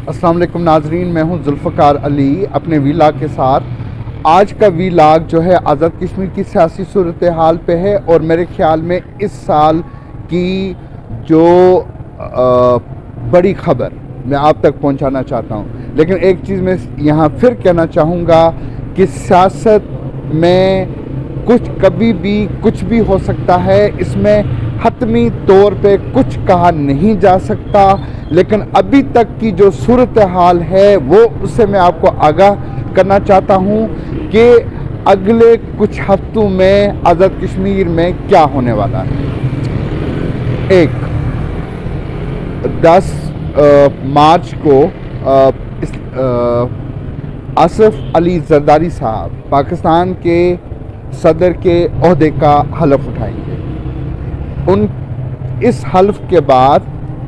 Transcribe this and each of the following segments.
السلام علیکم ناظرین، میں ہوں ذوالفقار علی اپنے ویلاگ کے ساتھ۔ آج کا ویلاگ جو ہے آزاد کشمیر کی سیاسی صورتحال پہ ہے اور میرے خیال میں اس سال کی جو بڑی خبر میں آپ تک پہنچانا چاہتا ہوں۔ لیکن ایک چیز میں یہاں پھر کہنا چاہوں گا کہ سیاست میں کبھی بھی کچھ بھی ہو سکتا ہے، اس میں حتمی طور پہ کچھ کہا نہیں جا سکتا، لیکن ابھی تک کی جو صورتحال ہے وہ اس سے میں آپ کو آگاہ کرنا چاہتا ہوں کہ اگلے کچھ ہفتوں میں آزاد کشمیر میں کیا ہونے والا ہے۔ 10 مارچ کو آصف علی زرداری صاحب پاکستان کے صدر کے عہدے کا حلف اٹھائیں گے۔ اس حلف کے بعد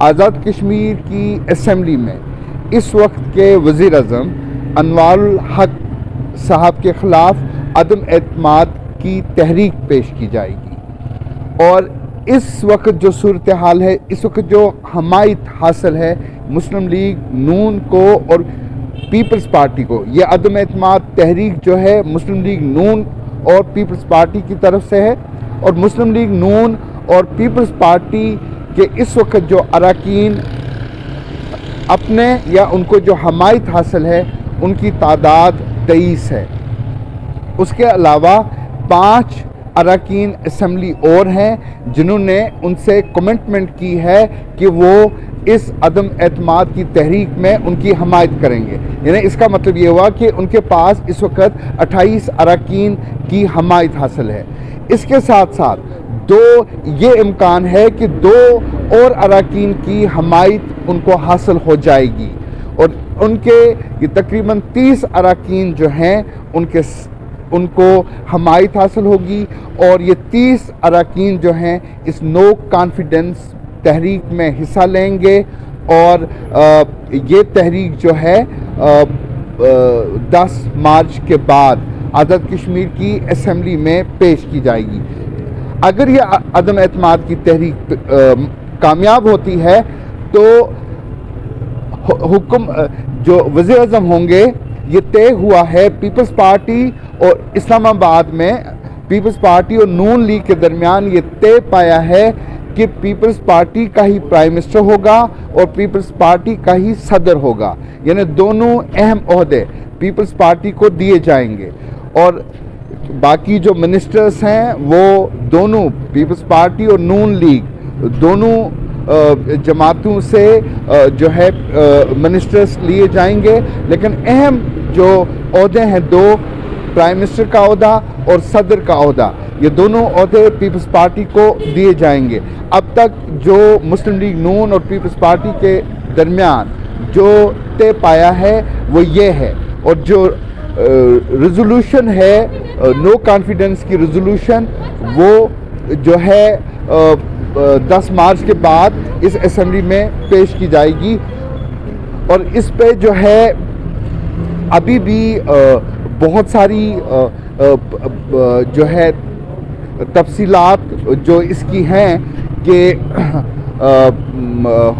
آزاد کشمیر کی اسمبلی میں اس وقت کے وزیر اعظم انوار الحق صاحب کے خلاف عدم اعتماد کی تحریک پیش کی جائے گی، اور اس وقت جو صورتحال ہے، اس وقت جو حمایت حاصل ہے مسلم لیگ نون کو اور پیپلز پارٹی کو، یہ عدم اعتماد تحریک جو ہے مسلم لیگ نون اور پیپلز پارٹی کی طرف سے ہے، اور مسلم لیگ نون اور پیپلز پارٹی کے اس وقت جو اراکین اپنے یا ان کو جو حمایت حاصل ہے ان کی تعداد 23 ہے۔ اس کے علاوہ 5 اراکین اسمبلی اور ہیں جنہوں نے ان سے کمٹمنٹ کی ہے کہ وہ اس عدم اعتماد کی تحریک میں ان کی حمایت کریں گے، یعنی اس کا مطلب یہ ہوا کہ ان کے پاس اس وقت 28 اراکین کی حمایت حاصل ہے۔ اس کے ساتھ ساتھ یہ امکان ہے کہ 2 اور اراکین کی حمایت ان کو حاصل ہو جائے گی، اور ان کے یہ تقریباً 30 اراکین جو ہیں ان کو حمایت حاصل ہوگی، اور یہ 30 اراکین جو ہیں اس نو کانفیڈنس تحریک میں حصہ لیں گے، اور یہ تحریک جو ہے 10 مارچ کے بعد آزاد کشمیر کی اسمبلی میں پیش کی جائے گی۔ اگر یہ عدم اعتماد کی تحریک کامیاب ہوتی ہے تو جو وزیر اعظم ہوں گے، یہ طے ہوا ہے پیپلز پارٹی اور اسلام آباد میں پیپلز پارٹی اور نون لیگ کے درمیان یہ طے پایا ہے کہ پیپلز پارٹی کا ہی پرائم منسٹر ہوگا اور پیپلز پارٹی کا ہی صدر ہوگا، یعنی دونوں اہم عہدے پیپلز پارٹی کو دیے جائیں گے، اور باقی جو منسٹرز ہیں وہ دونوں پیپلز پارٹی اور نون لیگ دونوں جماعتوں سے جو ہے منسٹرز لیے جائیں گے، لیکن اہم جو عہدے ہیں 2 پرائم منسٹر کا عہدہ اور صدر کا عہدہ، یہ دونوں عہدے پیپلز پارٹی کو دیے جائیں گے۔ اب تک جو مسلم لیگ نون اور پیپلز پارٹی کے درمیان جو طے پایا ہے وہ یہ ہے، اور جو ریزولوشن ہے نو کانفیڈنس کی ریزولوشن، وہ جو ہے 10 مارچ کے بعد اس اسمبلی میں پیش کی جائے گی، اور اس پہ جو ہے ابھی بھی بہت ساری جو ہے تفصیلات جو اس کی ہیں کہ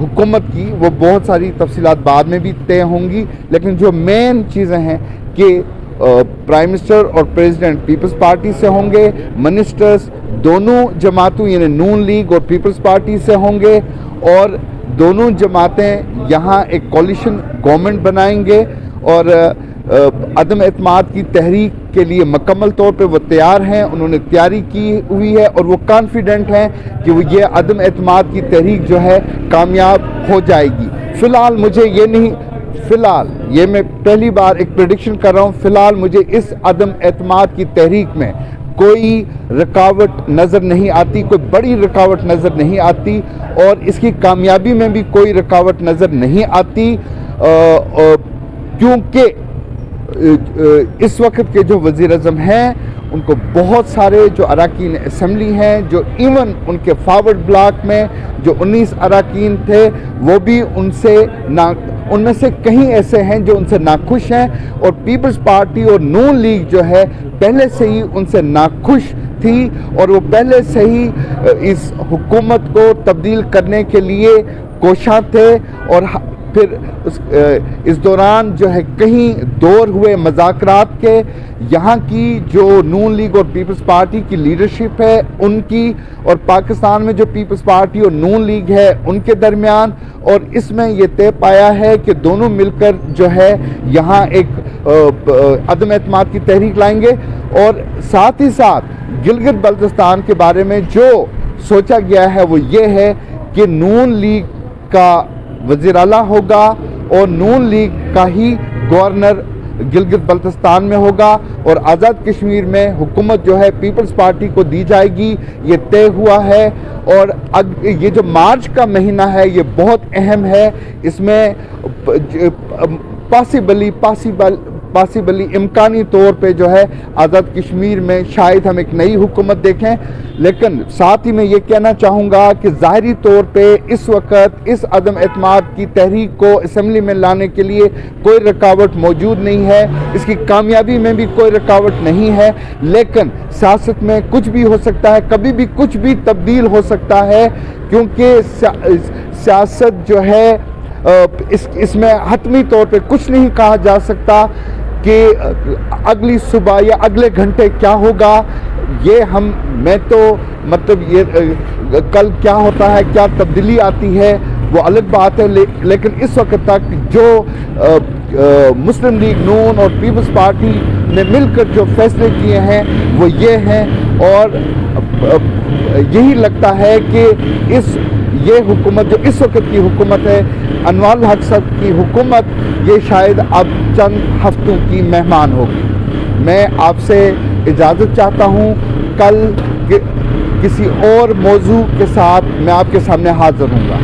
حکومت کی، وہ بہت ساری تفصیلات بعد میں بھی طے ہوں گی، لیکن جو مین چیزیں ہیں کہ پرائم منسٹر اور پریزیڈنٹ پیپلز پارٹی سے ہوں گے، منسٹرز دونوں جماعتوں یعنی نون لیگ اور پیپلز پارٹی سے ہوں گے، اور دونوں جماعتیں یہاں ایک کولیشن گورنمنٹ بنائیں گے، اور عدم اعتماد کی تحریک کے لیے مکمل طور پہ وہ تیار ہیں، انہوں نے تیاری کی ہوئی ہے، اور وہ کانفیڈنٹ ہیں کہ وہ یہ عدم اعتماد کی تحریک جو ہے کامیاب ہو جائے گی۔ فی الحال یہ میں پہلی بار ایک پریڈکشن کر رہا ہوں، فی الحال مجھے اس عدم اعتماد کی تحریک میں کوئی رکاوٹ نظر نہیں آتی، کوئی بڑی رکاوٹ نظر نہیں آتی، اور اس کی کامیابی میں بھی کوئی رکاوٹ نظر نہیں آتی، کیونکہ اس وقت کے جو وزیر اعظم ہیں ان کو بہت سارے جو اراکین اسمبلی ہیں، جو ایون ان کے فارورڈ بلاک میں جو 19 اراکین تھے، وہ بھی ان میں سے کہیں ایسے ہیں جو ان سے ناخوش ہیں، اور پیپلز پارٹی اور نون لیگ جو ہے پہلے سے ہی ان سے ناخوش تھی، اور وہ پہلے سے ہی اس حکومت کو تبدیل کرنے کے لیے کوشاں تھے، اور پھر اس دوران جو ہے کہیں دور ہوئے مذاکرات کے، یہاں کی جو نون لیگ اور پیپلز پارٹی کی لیڈرشپ ہے ان کی، اور پاکستان میں جو پیپلز پارٹی اور نون لیگ ہے ان کے درمیان، اور اس میں یہ طے پایا ہے کہ دونوں مل کر جو ہے یہاں ایک عدم اعتماد کی تحریک لائیں گے۔ اور ساتھ ہی ساتھ گلگت بلتستان کے بارے میں جو سوچا گیا ہے وہ یہ ہے کہ نون لیگ کا وزیر اعلیٰ ہوگا اور نون لیگ کا ہی گورنر گلگت بلتستان میں ہوگا، اور آزاد کشمیر میں حکومت جو ہے پیپلز پارٹی کو دی جائے گی، یہ طے ہوا ہے۔ اور یہ جو مارچ کا مہینہ ہے یہ بہت اہم ہے، اس میں پاسبلی امکانی طور پہ جو ہے آزاد کشمیر میں شاید ہم ایک نئی حکومت دیکھیں، لیکن ساتھ ہی میں یہ کہنا چاہوں گا کہ ظاہری طور پہ اس وقت اس عدم اعتماد کی تحریک کو اسمبلی میں لانے کے لیے کوئی رکاوٹ موجود نہیں ہے، اس کی کامیابی میں بھی کوئی رکاوٹ نہیں ہے، لیکن سیاست میں کچھ بھی ہو سکتا ہے، کبھی بھی کچھ بھی تبدیل ہو سکتا ہے، کیونکہ سیاست جو ہے اس میں حتمی طور پہ کچھ نہیں کہا جا سکتا کہ اگلی صبح یا اگلے گھنٹے کیا ہوگا۔ میں تو مطلب یہ کل کیا ہوتا ہے، کیا تبدیلی آتی ہے وہ الگ بات ہے، لیکن اس وقت تک جو مسلم لیگ نون اور پیپلز پارٹی نے مل کر جو فیصلے کیے ہیں وہ یہ ہیں، اور یہی لگتا ہے کہ یہ حکومت جو اس وقت کی حکومت ہے، انوار الحق صاحب کی حکومت، یہ شاید اب چند ہفتوں کی مہمان ہوگی۔ میں آپ سے اجازت چاہتا ہوں، کل کسی اور موضوع کے ساتھ میں آپ کے سامنے حاضر ہوں گا۔